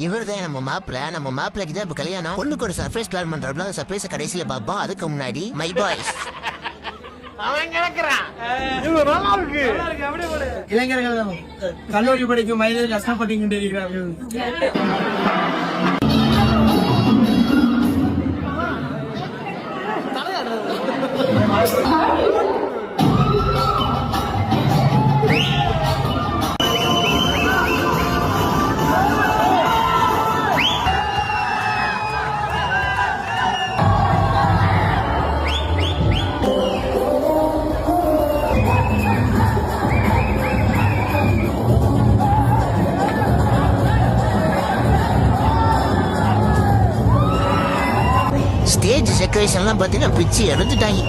இவர்தான் நம்ம மாப்பிள்ளைக்கு தான் இப்ப கல்யாணம். பொண்ணுக்கு ஒரு சர்ப்ரைஸ் பிளான் பண்றோம்ல, சர்ப்ரைஸ் கடைசியில பாப்போம். அதுக்கு முன்னாடி மை பாய்ஸ் இளைஞர்கள் கல்லூரி படிக்கும் வயதில் கஷ்டப்பட்டு கொண்டிருக்கிறார்கள். ஸ்டேஜ் டெக்கரேஷன்லாம் பார்த்தீங்கன்னா பிச்சு எடுத்துட்டாங்க.